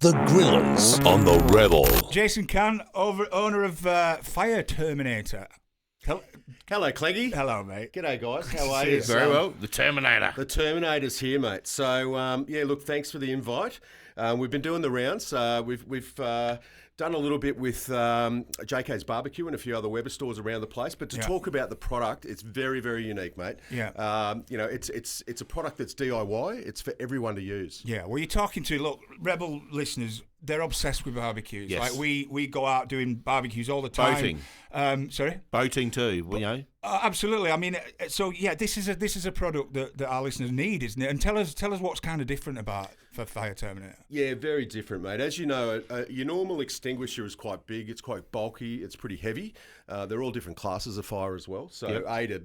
The Grillers on the Rebel. Jason Kann, owner of Fire Terminator. Hello, Cleggy. Hello, mate. G'day, guys. How are you? Very well. The Terminator. The Terminator's here, mate. So, look, thanks for the invite. We've been doing the rounds. We've done a little bit with JK's Barbecue and a few other Weber stores around the place. But to talk about the product, it's very, very unique, mate. Yeah. It's a product that's DIY. It's for everyone to use. Yeah. Well, you're talking to, look, Rebel listeners, they're obsessed with barbecues. Yes. Like we go out doing barbecues all the time. Boating. Sorry? Boating too, you know. Absolutely. I mean, so yeah, this is a product that our listeners need, isn't it? And tell us what's kind of different about for Fire Terminator. Yeah, very different, mate. As you know, your normal extinguisher is quite big. It's quite bulky. It's pretty heavy. They're all different classes of fire as well. So A to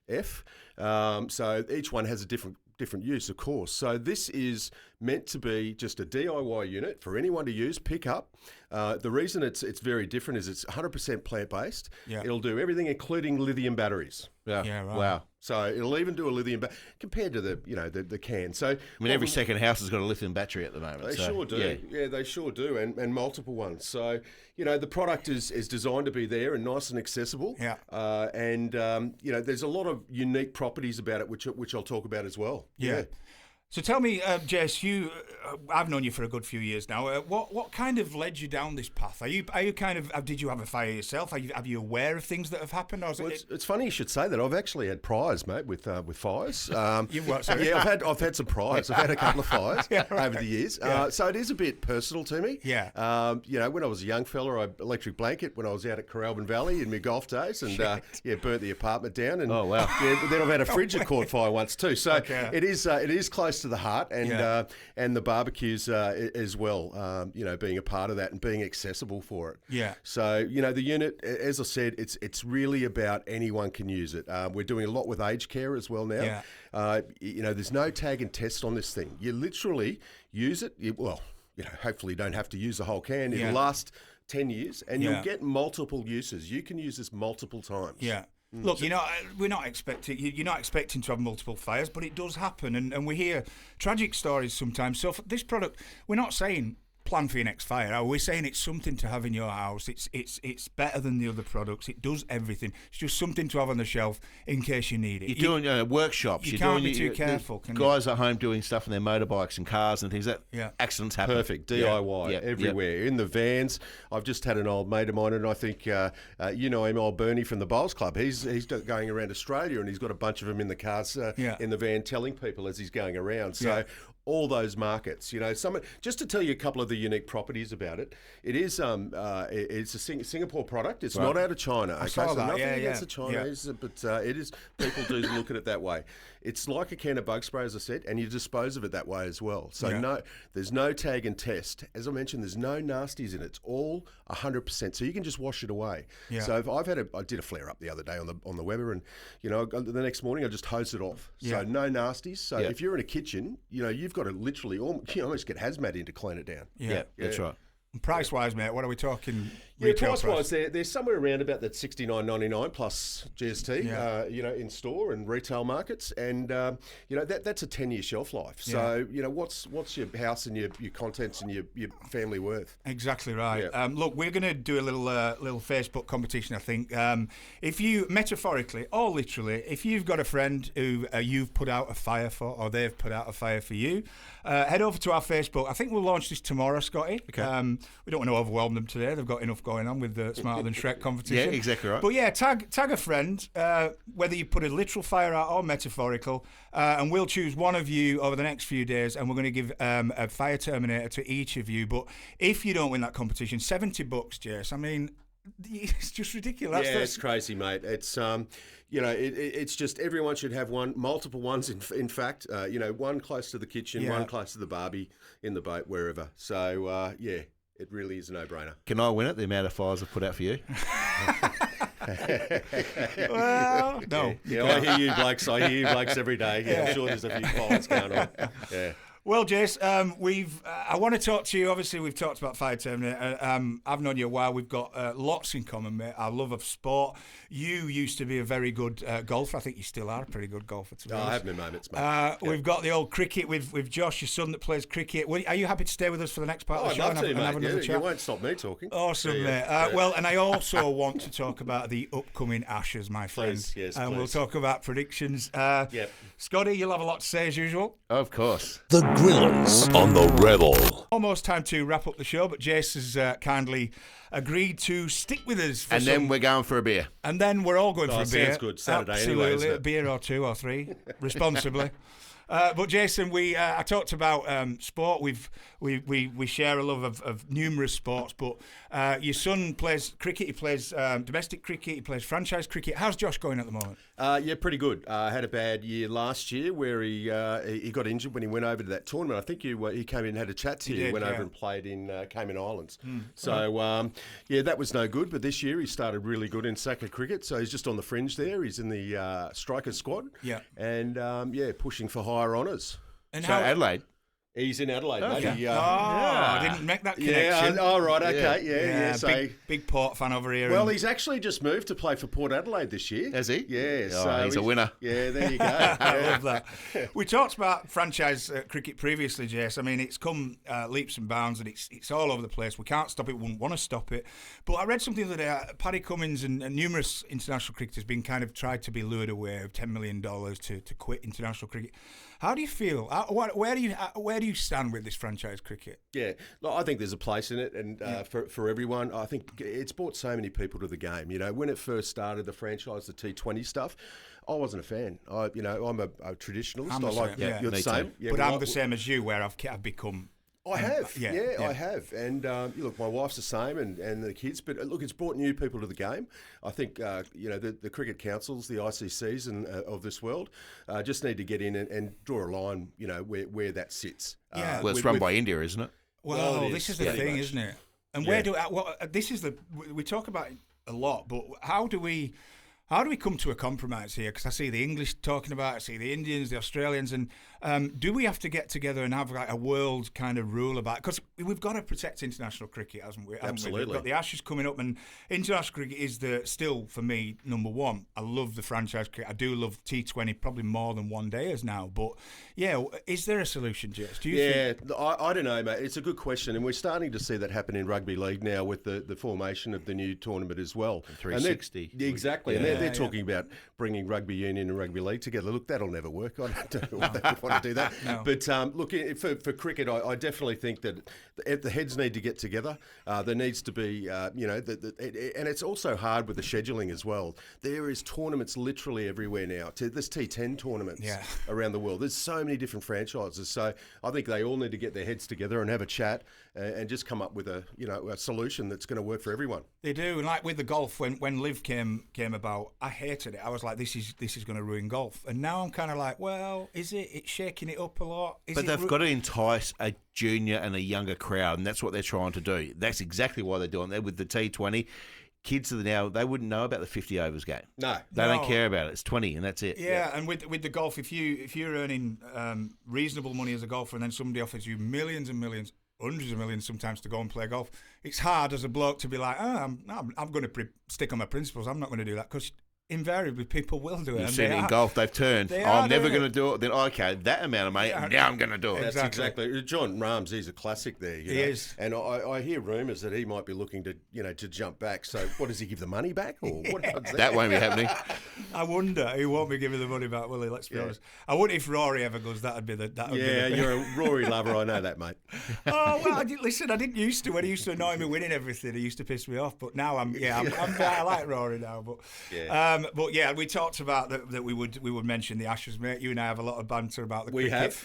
F. So each one has a different use, of course. So this is meant to be just a DIY unit for anyone to use, pick up. The reason it's very different is it's 100% plant-based. Yeah. It'll do everything, including lithium batteries. Yeah, right. Wow. So it'll even do a lithium compared to the can. So I mean, every second house has got a lithium battery at the moment. They so, sure do. Yeah, they sure do, and multiple ones. So, the product is designed to be there and nice and accessible. Yeah. There's a lot of unique properties about it, which I'll talk about as well. Yeah. So tell me, Jess, I've known you for a good few years now. What kind of led you down this path? Are you kind of? Did you have a fire yourself? Are you aware of things that have happened? Or is it's funny you should say that. I've actually had priors, mate, with fires. You've what? Sorry? Yeah, I've had some priors. I've had a couple of fires over the years. Yeah. So it is a bit personal to me. Yeah. When I was a young fella, I electric blanket when I was out at Coralbin Valley in my golf days, and burnt the apartment down. And oh wow. Yeah, then I've had a fridge that caught fire once too. So it is close to the heart, and the barbecues as well. Being a part of that and being accessible for it. Yeah. So the unit, as I said, it's really about anyone can use it. We're doing a lot with aged care as well now. Yeah. There's no tag and test on this thing. You literally use it. Hopefully you don't have to use the whole can. It'll last 10 years, and you'll get multiple uses. You can use this multiple times. Yeah. Look, we're not expecting you're not expecting to have multiple fires, but it does happen, and we hear tragic stories sometimes. So for this product, we're not saying plan for your next fire. We're saying it's something to have in your house. It's better than the other products. It does everything. It's just something to have on the shelf in case you need it. You're doing workshops. You You're can't doing, be too careful. Can guys at home doing stuff on their motorbikes and cars and things. Accidents happen. Perfect. DIY everywhere. In the vans. I've just had an old mate of mine, and I think him, old Bernie from the Bowls Club. He's going around Australia, and he's got a bunch of them in the cars, in the van, telling people as he's going around. So all those markets, just to tell you a couple of the unique properties about it. It is it's a Singapore product. It's not out of China. I saw that. Nothing against the Chinese, but it is. People do look at it that way. It's like a can of bug spray, as I said, and you dispose of it that way as well. So there's no tag and test. As I mentioned, there's no nasties in it. It's all 100%. So you can just wash it away. Yeah. So if I did a flare up the other day on the Weber, and the next morning I just hosed it off. So no nasties. So if you're in a kitchen, you've got to literally almost get hazmat in to clean it down. Yeah, that's right. Price wise, mate, what are we talking? Price wise, they're somewhere around about that $69.99 plus GST. In store and retail markets, and that's a 10-year shelf life. So what's your house and your contents and your family worth? Exactly right. Yeah. Look, we're going to do a little Facebook competition. I think if you metaphorically or literally, if you've got a friend who you've put out a fire for, or they've put out a fire for you, head over to our Facebook. I think we'll launch this tomorrow, Scotty. Okay. We don't want to overwhelm them today. They've got enough going on with the Smarter Than Shrek competition. Yeah, exactly right. But tag a friend, whether you put a literal fire out or metaphorical, and we'll choose one of you over the next few days, and we're going to give a Fire Terminator to each of you. But if you don't win that competition, $70, Jace. I mean, it's just ridiculous. It's crazy, mate. It's it's just everyone should have multiple ones. In fact, one close to the kitchen, one close to the barbie, in the boat, wherever. So it really is a no-brainer. Can I win it? The amount of fires I've put out for you. Well, no. I hear you blokes every day. I'm sure there's a few fires going on. Yeah. Well, Jace, I want to talk to you. Obviously, we've talked about Fire Terminator. I've known you a while. We've got lots in common, mate. Our love of sport. You used to be a very good golfer. I think you still are a pretty good golfer, to be honest. I have my moments, mate. We've got the old cricket with Josh, your son that plays cricket. Are you happy to stay with us for the next part of the show? I'd love to, have mate. another chat? You won't stop me talking. Awesome, mate. Well, and I also want to talk about the upcoming Ashes, my friend. Please, yes, and please. we'll talk about predictions. Yep. Scotty, you'll have a lot to say as usual. Of course. The Grillers on the Rebel. Almost time to wrap up the show, but Jace has kindly agreed to stick with us. For Then we're going for a beer. And then we're all going for a beer. Sounds good. Saturday Absolutely. anyway, isn't it? A beer or two or three, responsibly. But Jason, I talked about sport. We share a love of numerous sports. But your son plays cricket. He plays domestic cricket. He plays franchise cricket. How's Josh going at the moment? Yeah, pretty good. Had a bad year last year where he got injured when he went over to that tournament. I think he came in and had a chat to you. Went over and played in Cayman Islands. So that was no good. But this year he started really good in Saka cricket. So he's just on the fringe there. He's in the striker squad. Yeah. And pushing for higher honours. And So Adelaide. He's in Adelaide, mate. Okay. I didn't make that connection. Right, okay, yeah. So, big Port fan over here. well, he's actually just moved to play for Port Adelaide this year. Has he? Yeah. Oh, so he's a winner. Yeah, there you go. I love that. We talked about franchise cricket previously, Jace. I mean, it's come leaps and bounds, and it's all over the place. We can't stop it. We wouldn't want to stop it. But I read something the other day. Paddy Cummins and numerous international cricketers been kind of tried to be lured away of $10 million to quit international cricket. How do you feel? Where do you stand with this franchise cricket? Yeah, look, I think there's a place in it, and for everyone, I think it's brought so many people to the game. You know, when it first started, the franchise, the T20 stuff, I wasn't a fan. I'm a traditionalist. I'm the like same, you're the same. Yeah, but I'm the same as you, where I've become. I have, yeah. I have, and look, my wife's the same, and the kids. But look, it's brought new people to the game. I think the cricket councils, the ICCs, and of this world, just need to get in and draw a line. You know where that sits. Yeah. Well, it's run by India, isn't it? Well, this is the thing, isn't it? And where do this is we talk about it a lot, but how do we come to a compromise here? Because I see the English talking about it, I see the Indians, the Australians, and do we have to get together and have like a world kind of rule about it? Because we've got to protect international cricket, haven't we? Absolutely. We've got the Ashes coming up, and international cricket is still, for me, number one. I love the franchise cricket. I do love T20 probably more than one dayers now. But, yeah, is there a solution, Jess? Do you think? I don't know, mate. It's a good question, and we're starting to see that happen in rugby league now with the formation of the new tournament as well. 360. Exactly. And they're talking about bringing rugby union and rugby league together. Look, that'll never work. I don't know if they would want to do that. No. But look, for cricket, I definitely think that the heads need to get together. There needs to be, and it's also hard with the scheduling as well. There is tournaments literally everywhere now. There's T10 tournaments around the world. There's so many different franchises. So I think they all need to get their heads together and have a chat and just come up with a solution that's going to work for everyone. They do, and like with the golf, when Liv came about, I hated it. I was like, this is going to ruin golf. And now I'm kind of like, well, is it? It's shaking it up a lot. But they've got to entice a junior and a younger crowd, and that's what they're trying to do. That's exactly why they're doing that with the T20. Kids are now, they wouldn't know about the 50 overs game. No. They don't care about it. It's 20 and that's it. Yeah, and with the golf, if you're earning reasonable money as a golfer and then somebody offers you millions and millions, hundreds of millions sometimes to go and play golf, it's hard as a bloke to be like, I'm going to stick on my principles. I'm not going to do that, because invariably people will do it. You've seen it in golf, they've turned. I'm never going to do it. Then, okay, that amount of money, now I'm going to do it. That's exactly. John Rahms, he's a classic there. He is. And I hear rumours that he might be looking to jump back. So what, does he give the money back? Or what? That won't be happening. I wonder. He won't be giving the money back, will he? Let's be honest. I wonder if Rory ever goes, that'd be the you're a Rory lover, I know that, mate. Oh, well, I didn't used to. When he used to annoy me winning everything, he used to piss me off. But now I like Rory now. But we talked about that we would mention the Ashes, mate. You and I have a lot of banter about the cricket.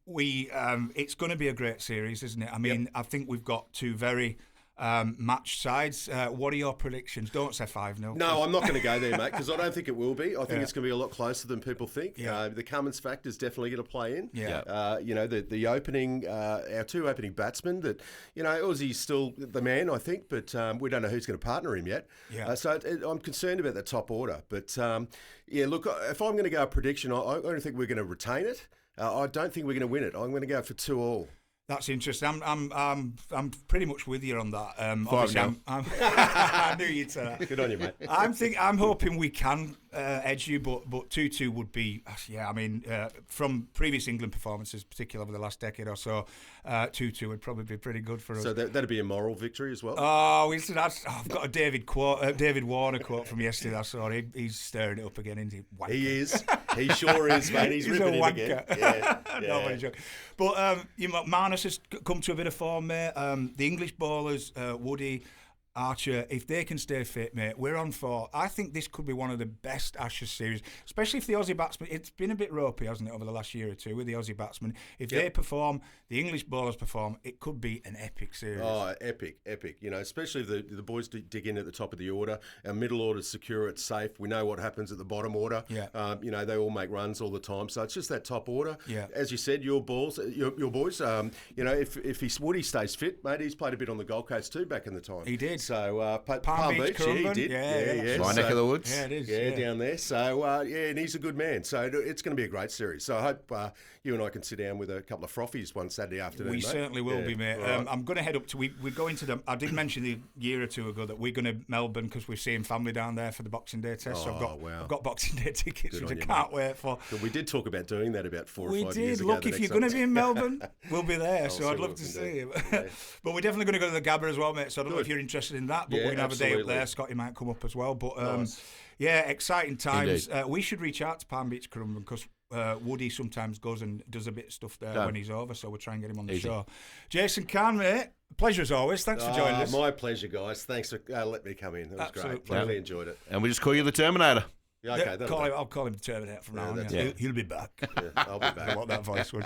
We have. It's going to be a great series, isn't it? I mean, I think we've got two very matched sides. What are your predictions? Don't say 5-0. No, I'm not going to go there, mate, because I don't think it will be. I think it's going to be a lot closer than people think. The Cummins factor is definitely going to play in. The opening, our two opening batsmen, that, Aussie's still the man, I think, but we don't know who's going to partner him yet. So I'm concerned about the top order. But, look, if I'm going to go a prediction, I don't think we're going to retain it. I don't think we're going to win it. I'm going to go for 2-2. That's interesting. I'm pretty much with you on that. 5-0. I knew you'd say that. Good on you, mate. I'm hoping we can edge you, but 2-2 would be, yeah. I mean, from previous England performances, particularly over the last decade or so, 2-2 would probably be pretty good for us. So that'd be a moral victory as well. Oh, I've got a David Warner quote from yesterday. I saw he's stirring it up again, isn't he? Wanker. He is. He sure is, mate. He's ripping it again. Yeah. Nobody's joking. But Marnus has come to a bit of form, mate. The English bowlers, Woody, Archer, if they can stay fit, mate, we're on for. I think this could be one of the best Ashes series, especially if the Aussie batsmen. It's been a bit ropey, hasn't it, over the last year or two with the Aussie batsmen. If they perform, the English bowlers perform, it could be an epic series. Oh, epic. You know, especially if the boys dig in at the top of the order. Our middle order's secure, it's safe. We know what happens at the bottom order. Yeah. You know, they all make runs all the time. So it's just that top order. Yeah. As you said, your boys. You know, if Woody stays fit, mate, he's played a bit on the Gold Coast too back in the time. He did. So Palm Beach, he did. Yeah. My neck of the woods. Yeah, it is. Yeah, down there. So, and he's a good man. So it's going to be a great series. So I hope you and I can sit down with a couple of frothies one Saturday afternoon, We mate. certainly will be, mate. Right. I'm going to head up to. We're going to I did mention a year or two ago that we're going to Melbourne because we're seeing family down there for the Boxing Day test. So I've got Boxing Day tickets, Good which on I you, can't mate. wait for. But we did talk about doing that about 4 or 5 We years did. ago. Look, if you're going to be in Melbourne, we'll be there. So see I'd love what to we can see do. you. Yeah. But we're definitely going to go to the Gabba as well, mate. So I don't know Good. if you're interested in that, but Yeah, we're going to have a day up absolutely. there. Scotty might come up as well. But Nice. yeah, exciting times. Indeed. We should reach out to Palm Beach Currumbin because Woody sometimes goes and does a bit of stuff there Done. when he's over. So we'll try and get him on the Easy. show. Jason Kann, mate. Pleasure as always. Thanks for joining us. My pleasure, guys. Thanks for letting me come in. It was Absolute great. Really enjoyed it. And we just call you the Terminator. Yeah, okay, that'll do. I'll call him the Terminator from now on. that's Yeah. it. He'll be back. Yeah, I'll be back. What that voice was.